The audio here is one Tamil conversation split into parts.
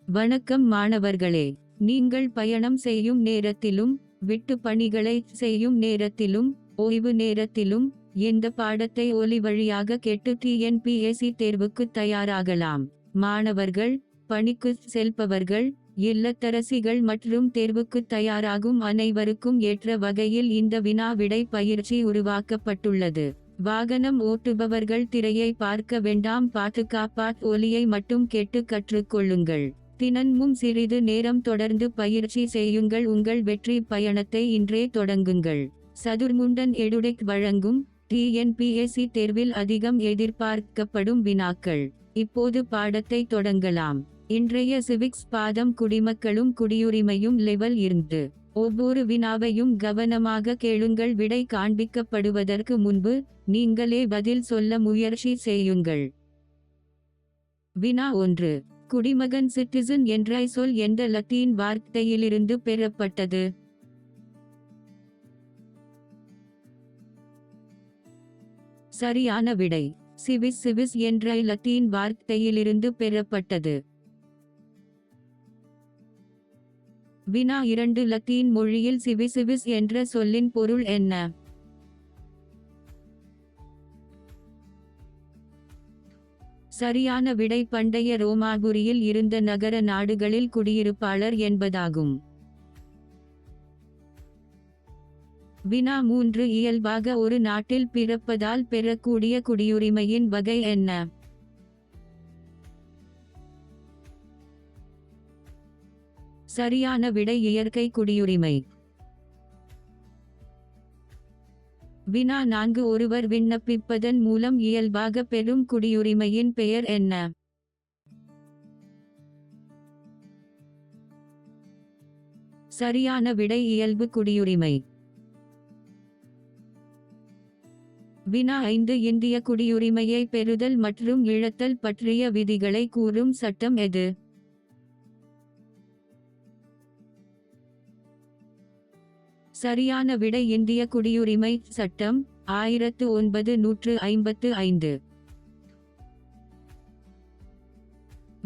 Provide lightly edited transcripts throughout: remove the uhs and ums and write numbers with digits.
வணக்கம் மாணவர்களே, நீங்கள் பயணம் செய்யும் நேரத்திலும், விட்டு பணிகளை செய்யும் நேரத்திலும், ஓய்வு நேரத்திலும், இந்த பாடத்தை ஒலி வழியாக கேட்டு டிஎன்பிஎஸ்சி தேர்வுக்கு தயாராகலாம். மாணவர்கள், பணிக்கு செல்பவர்கள், இல்லத்தரசிகள் மற்றும் தேர்வுக்கு தயாராகும் அனைவருக்கும் ஏற்ற வகையில் இந்த வினா விடை பயிற்சி உருவாக்கப்பட்டுள்ளது. வாகனம் ஓட்டுபவர்கள் திரையை பார்க்க வேண்டாம், பாதுகாப்பாட் ஒலியை மட்டும் கேட்டு கற்றுக்கொள்ளுங்கள். தினமும் சிறிது நேரம் தொடர்ந்து பயிற்சி செய்யுங்கள். உங்கள் வெற்றி பயணத்தை இன்றே தொடங்குங்கள். சதுர்முண்டன் எடுடெக் வழங்கும் டிஎன்பிஎஸ்சி தேர்வில் அதிகம் எதிர்பார்க்கப்படும் வினாக்கள். இப்போது பாடத்தை தொடங்கலாம். இன்றைய சிவிக்ஸ் பாடம் குடிமக்களும் குடியுரிமையும் லெவல் 2. ஒவ்வொரு வினாவையும் கவனமாக கேளுங்கள். விடை காண்பிக்கப்படுவதற்கு முன்பு நீங்களே பதில் சொல்ல முயற்சி செய்யுங்கள். வினா 1. குடிமகன் சிட்டிசன் என்ற சொல் எந்த லத்தீன் வார்த்தையிலிருந்து பெறப்பட்டது? சரியான விடை சிவிஸ். சிவிஸ் என்ற லத்தீன் வார்த்தையிலிருந்து பெறப்பட்டது. வினா 2. லத்தீன் மொழியில் சிவிசிவிஸ் என்ற சொல்லின் பொருள் என்ன? சரியான விடை பண்டைய ரோமாபுரியில் இருந்த நகர நாடுகளில் குடியிருப்பாளர் என்பதாகும். வினா 3. இயல்பாக ஒரு நாட்டில் பிறப்பதால் பெறக்கூடிய குடியுரிமையின் வகை என்ன? சரியான விடை இயற்கை குடியுரிமை. வினா 4. ஒருவர் விண்ணப்பிப்பதன் மூலம் இயல்பாக பெறும் குடியுரிமையின் பெயர் என்ன? சரியான விடை இயல்பு குடியுரிமை. வினா 5. இந்திய குடியுரிமையை பெறுதல் மற்றும் இழத்தல் பற்றிய விதிகளை கூறும் சட்டம் எது? சரியான விடை இந்திய குடியுரிமை சட்டம் 1955.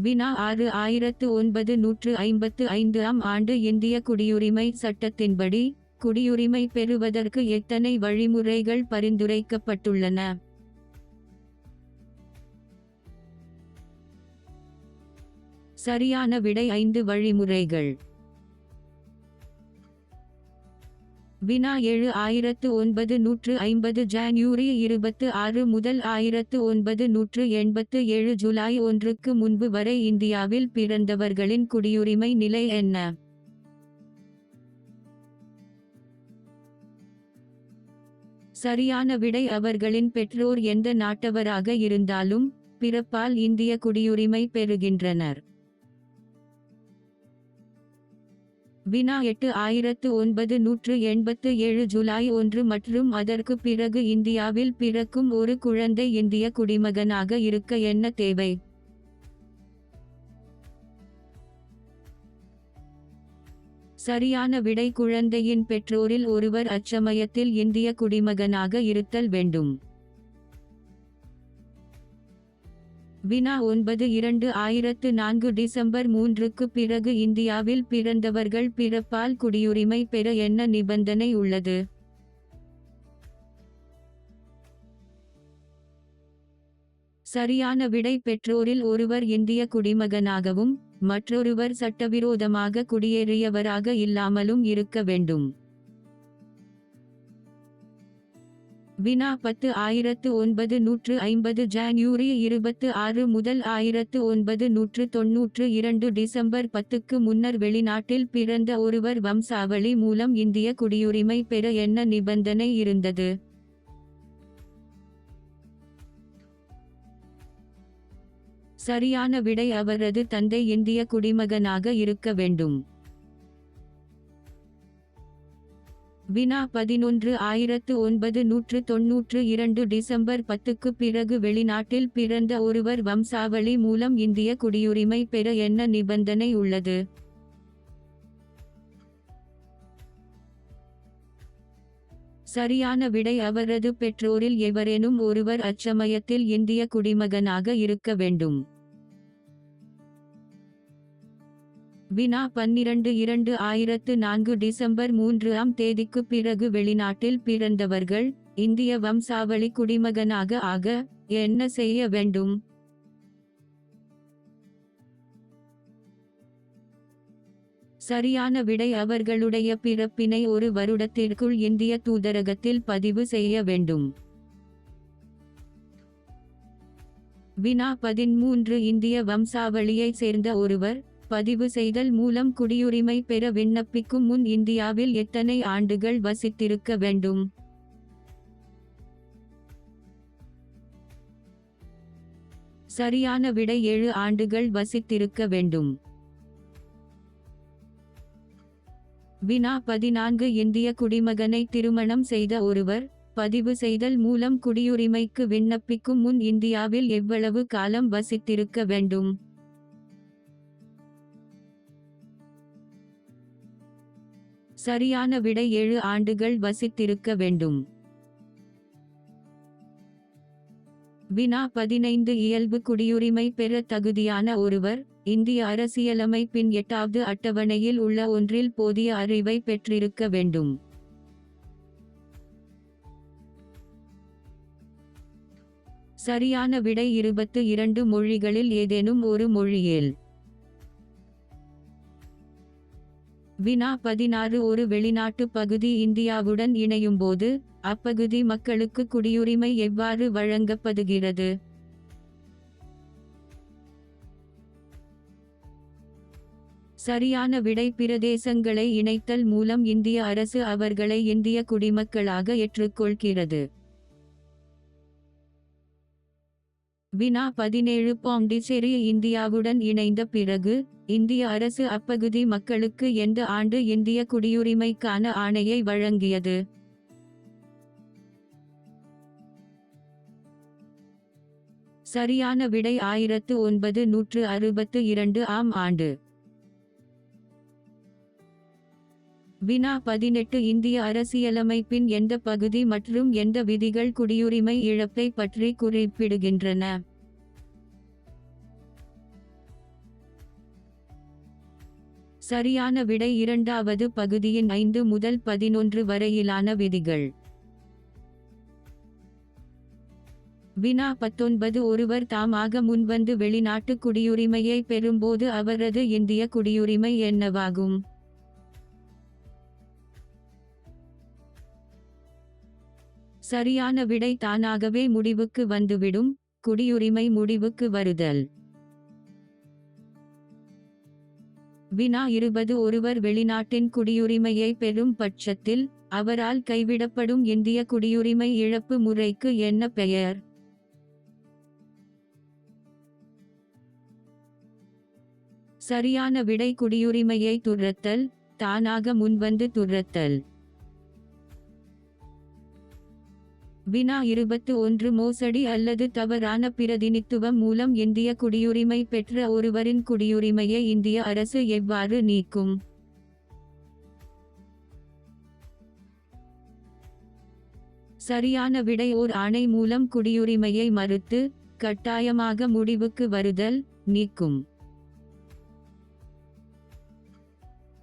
வினா 6. 1955ஆம் ஆண்டு இந்திய குடியுரிமை சட்டத்தின்படி குடியுரிமை பெறுவதற்கு எத்தனை வழிமுறைகள் பரிந்துரைக்கப்பட்டுள்ளன? சரியான விடை 5 வழிமுறைகள். வினா 7. 1950 ஜனவரி 26 முதல் 1987 ஜூலை 1க்கு முன்பு வரை இந்தியாவில் பிறந்தவர்களின் குடியுரிமை நிலை என்ன? சரியான விடை அவர்களின் பெற்றோர் எந்த நாட்டவராக இருந்தாலும் பிறப்பால் இந்திய குடியுரிமை பெறுகின்றனர். வினா 8. 1987 ஜூலை 1 மற்றும் அதற்கு பிறகு இந்தியாவில் பிறக்கும் ஒரு குழந்தை இந்திய குடிமகனாக இருக்க என்ன தேவை? சரியான விடை குழந்தையின் பெற்றோரில் ஒருவர் அச்சமயத்தில் இந்திய குடிமகனாக இருத்தல் வேண்டும். வினா 9. 2004 டிசம்பர் 3க்கு பிறகு இந்தியாவில் பிறந்தவர்கள் பிறப்பால் குடியுரிமை பெற என்ன நிபந்தனை உள்ளது? சரியான விடை பெற்றோரில் ஒருவர் இந்திய குடிமகனாகவும் மற்றொருவர் சட்டவிரோதமாக குடியேறியவராக இல்லாமலும் இருக்க வேண்டும். வினா 10. 1950 ஜனவரி 26 முதல் 1992 டிசம்பர் 10க்கு முன்னர் வெளிநாட்டில் பிறந்த ஒருவர் வம்சாவளி மூலம் இந்திய குடியுரிமை பெற என்ன நிபந்தனை இருந்தது? சரியான விடை அவரது தந்தை இந்திய குடிமகனாக இருக்க வேண்டும். வினா 11. 1992 டிசம்பர் 10க்கு பிறகு வெளிநாட்டில் பிறந்த ஒருவர் வம்சாவளி மூலம் இந்திய குடியுரிமை பெற என்ன நிபந்தனை உள்ளது? சரியான விடை அவரது பெற்றோரில் எவரேனும் ஒருவர் அச்சமயத்தில் இந்திய குடிமகனாக இருக்க வேண்டும். வினா 12/2/2004 டிசம்பர் 3ஆம் தேதிக்குப் பிறகு வெளிநாட்டில் பிறந்தவர்கள் இந்திய வம்சாவளி குடிமகனாக ஆக என்ன செய்ய வேண்டும்? சரியான விடை அவர்களுடைய பிறப்பினை ஒரு வருடத்திற்குள் இந்திய தூதரகத்தில் பதிவு செய்ய வேண்டும். வினா 13 இந்திய வம்சாவளியை சேர்ந்த ஒருவர் பதிவு செய்தல் மூலம் குடியுரிமை பெற விண்ணப்பிக்கும் முன் இந்தியாவில் எத்தனை ஆண்டுகள் வசித்திருக்க வேண்டும்? சரியான விடை 7 ஆண்டுகள் வசித்திருக்க வேண்டும். வினா 14 இந்திய குடிமகனை திருமணம் செய்த ஒருவர் பதிவு செய்தல் மூலம் குடியுரிமைக்கு விண்ணப்பிக்கும் முன் இந்தியாவில் எவ்வளவு காலம் வசித்திருக்க வேண்டும்? சரியான விடை 7 ஆண்டுகள் வசித்திருக்க வேண்டும். வினா 15 இயல்பு குடியுரிமை பெற தகுதியான ஒருவர் இந்திய அரசியலமைப்பின் 8வது அட்டவணையில் உள்ள ஒன்றில் போதிய அறிவை பெற்றிருக்க வேண்டும். சரியான விடை 22 மொழிகளில் ஏதேனும் ஒரு மொழியில். வினா 16 ஒரு வெளிநாட்டு பகுதி இந்தியாவுடன் இணையும்போது அப்பகுதி மக்களுக்கு குடியுரிமை எவ்வாறு வழங்கப்படுகிறது? சரியான விடை பிரதேசங்களை இணைத்தல் மூலம் இந்திய அரசு அவர்களை இந்திய குடிமக்களாக ஏற்றுக்கொள்கிறது. வினா 17 பாண்டிச்சேரி இந்தியாவுடன் இணைந்த பிறகு இந்திய அரசு அப்பகுதி மக்களுக்கு எந்த ஆண்டு இந்திய குடியுரிமைக்கான ஆணையை வழங்கியது? சரியான விடை 1962 ஆம் ஆண்டு. வினா 18 இந்திய அரசியலமைப்பின் எந்த பகுதி மற்றும் எந்த விதிகள் குடியுரிமை இழப்பை பற்றி குறிப்பிடுகின்றன? சரியான விடை 2வது பகுதியின் 5 முதல் 11 வரையிலான விதிகள். வினா 19 ஒருவர் தாமாக முன்வந்து வெளிநாட்டு குடியுரிமையை பெறும்போது அவரது இந்திய குடியுரிமை என்னவாகும்? சரியான விடை தானாகவே முடிவுக்கு வந்துவிடும் குடியுரிமை முடிவுக்கு வருதல். வினா 20 ஒருவர் வெளிநாட்டின் குடியுரிமையை பெறும் பட்சத்தில் அவரால் கைவிடப்படும் இந்திய குடியுரிமை இழப்பு முறைக்கு என்ன பெயர்? சரியான விடை குடியுரிமையை துறத்தல் தானாக முன்வந்து துறத்தல். வினா 21 மோசடி அல்லது தவறான பிரதிநிதித்துவம் மூலம் இந்திய குடியுரிமை பெற்ற ஒருவரின் குடியுரிமையை இந்திய அரசு எவ்வாறு நீக்கும்? சரியான விடை ஓர் ஆணை மூலம் குடியுரிமையை மறுத்து கட்டாயமாக முடிவுக்கு வருதல் நீக்கும்.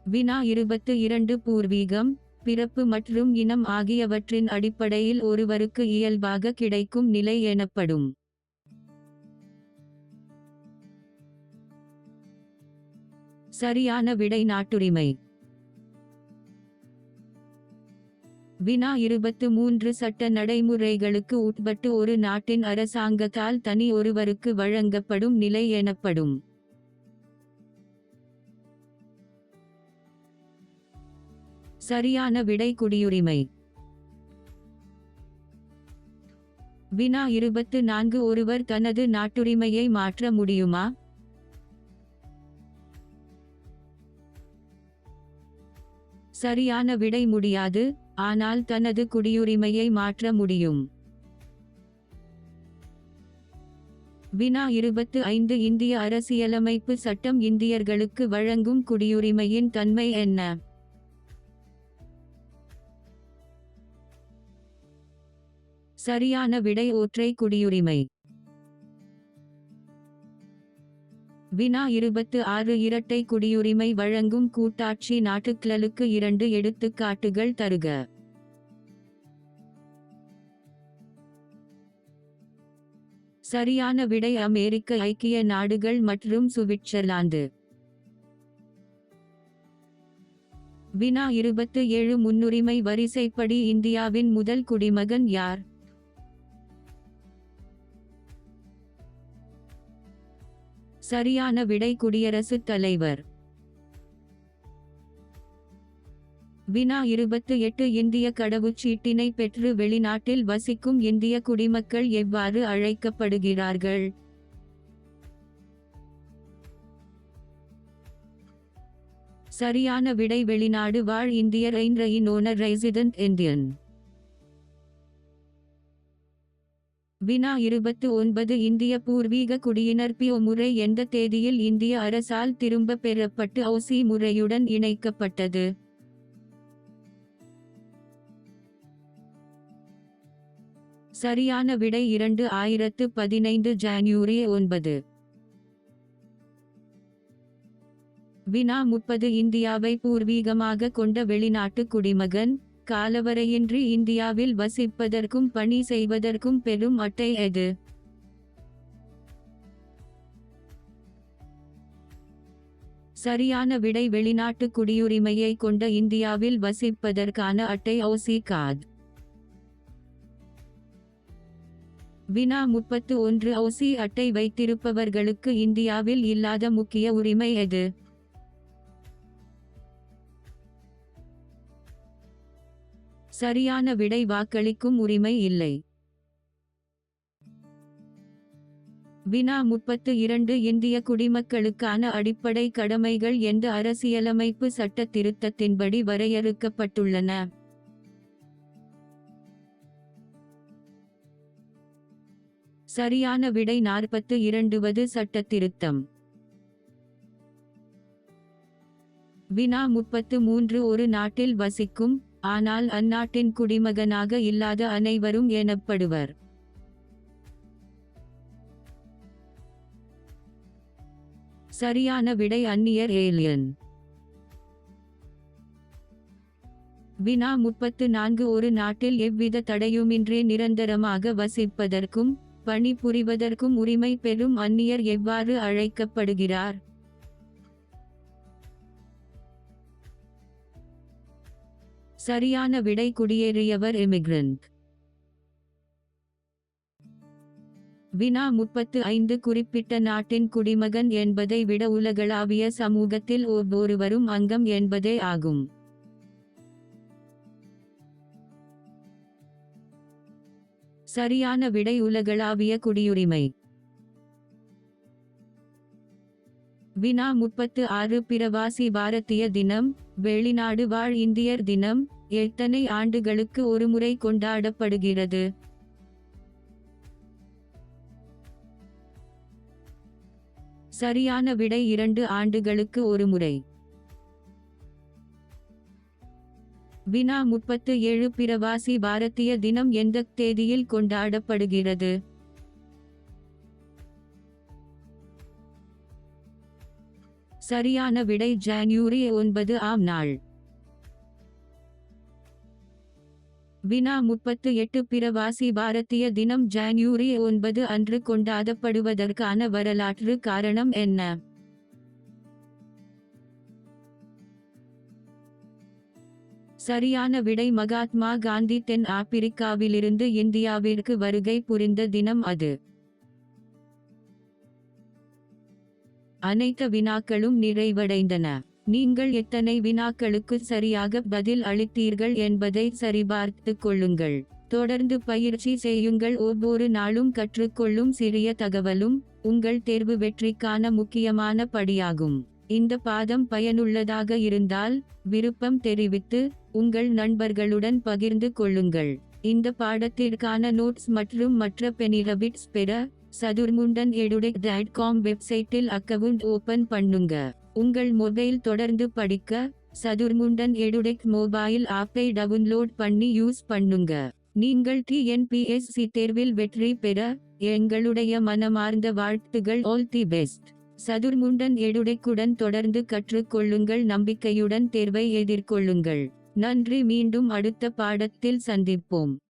வினா 22 பூர்வீகம் பிறப்பு மற்றும் இனம் ஆகியவற்றின் அடிப்படையில் ஒருவருக்கு இயல்பாக கிடைக்கும் நிலை எனப்படும். சரியான விடை நாட்டுரிமை. வினா 23 சட்ட நடைமுறைகளுக்கு உட்பட்டு ஒரு நாட்டின் அரசாங்கத்தால் தனி ஒருவருக்கு வழங்கப்படும் நிலை எனப்படும். சரியான விடை குடியுரிமை. வினா 24 ஒருவர் தனது நாட்டுரிமையை மாற்ற முடியுமா? சரியான விடை முடியாது, ஆனால் தனது குடியுரிமையை மாற்ற முடியும். வினா 25 இந்திய அரசியலமைப்பு சட்டம் இந்தியர்களுக்கு வழங்கும் குடியுரிமையின் தன்மை என்ன? சரியான விடை ஒற்றை குடியுரிமை. வினா 26 இரட்டை குடியுரிமை வழங்கும் கூட்டாட்சி நாட்டுகளுக்கு 2 எடுத்துக்காட்டுகள் தருக. சரியான விடை அமெரிக்க ஐக்கிய நாடுகள் மற்றும் சுவிட்சர்லாந்து. வினா 27 முன்னுரிமை வரிசைப்படி இந்தியாவின் முதல் குடிமகன் யார்? சரியான விடை குடியரசுத் தலைவர். வினா 28 இந்திய கடவுச்சீட்டினை பெற்று வெளிநாட்டில் வசிக்கும் இந்திய குடிமக்கள் எவ்வாறு அழைக்கப்படுகிறார்கள்? சரியான விடை வெளிநாடு வாழ் இந்தியர் ரெசிடென்ட் இந்தியன். வினா 29 இந்திய பூர்வீக குடியினர் பிஓ முறை எந்த தேதியில் இந்திய அரசால் திரும்ப பெறப்பட்டு ஓசி முறையுடன் இணைக்கப்பட்டது? சரியான விடை 2015 ஜனவரி 9. வினா 30 இந்தியாவை பூர்வீகமாக கொண்ட வெளிநாட்டு குடிமகன் காலவரையின்றி இந்தியாவில் வசிப்பதற்கும் பணி செய்வதற்கும் பெறும் அட்டை எது? சரியான விடை வெளிநாட்டு குடியுரிமையை கொண்ட இந்தியாவில் வசிப்பதற்கான அட்டை ஓசி கார்டு. வினா 31 ஓசி அட்டை வைத்திருப்பவர்களுக்கு இந்தியாவில் இல்லாத முக்கிய உரிமை எது? சரியான விடை வாக்களிக்கும் உரிமை இல்லை. வினா 32 இந்திய குடிமக்களுக்கான அடிப்படை கடமைகள் எந்த அரசியலமைப்பு சட்ட திருத்தத்தின்படி வரையறுக்கப்பட்டுள்ளன? சரியான விடை 42வது சட்ட திருத்தம். வினா 33 ஒரு நாட்டில் வசிக்கும் ஆனால் அந்நாட்டின் குடிமகனாக இல்லாத அனைவரும் எனப்படுவர். சரியான விடை அந்நியர் ஏலியன். வினா 34 ஒரு நாட்டில் எவ்வித தடையுமின்றி நிரந்தரமாக வசிப்பதற்கும் பணி புரிவதற்கும் உரிமை பெறும் அந்நியர் எவ்வாறு அழைக்கப்படுகிறார்? சரியான விடை குடியேறியவர் இமிகிரண்ட். வினா 35 குறிப்பிட்ட நாட்டின் குடிமகன் என்பதை விட உலகளாவிய சமூகத்தில் ஒவ்வொருவரும் அங்கம் என்பதே ஆகும். சரியான விடை உலகளாவிய குடியுரிமை. வினா 36 பிரவாசி பாரதிய தினம் வெளிநாடு வாழ் இந்தியர் தினம் எத்தனை ஆண்டுகளுக்கு ஒருமுறை கொண்டாடப்படுகிறது? சரியான விடை 2 ஆண்டுகளுக்கு ஒருமுறை. வினா 37 பிரவாசி பாரதிய தினம் எந்த தேதியில் கொண்டாடப்படுகிறது? சரியான விடை ஜனவரி 9 ஆம் நாள். வினா 38 பிரவாசி பாரதிய தினம் ஜனவரி 9 அன்று கொண்டாடப்படுவதற்கான வரலாற்று காரணம் என்ன? சரியான விடை மகாத்மா காந்தி தென் ஆப்பிரிக்காவிலிருந்து இந்தியாவிற்கு வருகை புரிந்த தினம் அது. அனைத்து வினாக்களும் நிறைவடைந்தன. நீங்கள் எத்தனை வினாக்களுக்கு சரியாக பதில் அளித்தீர்கள் என்பதை சரிபார்த்துக் கொள்ளுங்கள். தொடர்ந்து பயிற்சி செய்யுங்கள். ஒவ்வொரு நாளும் கற்றுக்கொள்ளும் சிறிய தகவலும் உங்கள் தேர்வு வெற்றிக்கான முக்கியமான படியாகும். இந்த பாடம் பயனுள்ளதாக இருந்தால் விருப்பம் தெரிவித்து உங்கள் நண்பர்களுடன் பகிர்ந்து கொள்ளுங்கள். இந்த பாடத்திற்கான நோட்ஸ் மற்றும் மற்ற பெனிஃபிட்ஸ் பெற sadurmundan.edu.com வெப்சைட்டில் அக்கவுண்ட் ஓபன் பண்ணுங்க. உங்கள் மொபைல் தொடர்ந்து படிக்க சதுர்முண்டன் எடுடெக் மொபைல் ஆப்பை டவுன்லோட் பண்ணி யூஸ் பண்ணுங்க. நீங்கள் TNPSC தேர்வில் வெற்றி பெற எங்களுடைய மனமார்ந்த வாழ்த்துகள். All the best. சதுர்முண்டன் எடுடைக்குடன் தொடர்ந்து கற்றுக்கொள்ளுங்கள். நம்பிக்கையுடன் தேர்வை எதிர்கொள்ளுங்கள். நன்றி. மீண்டும் அடுத்த பாடத்தில் சந்திப்போம்.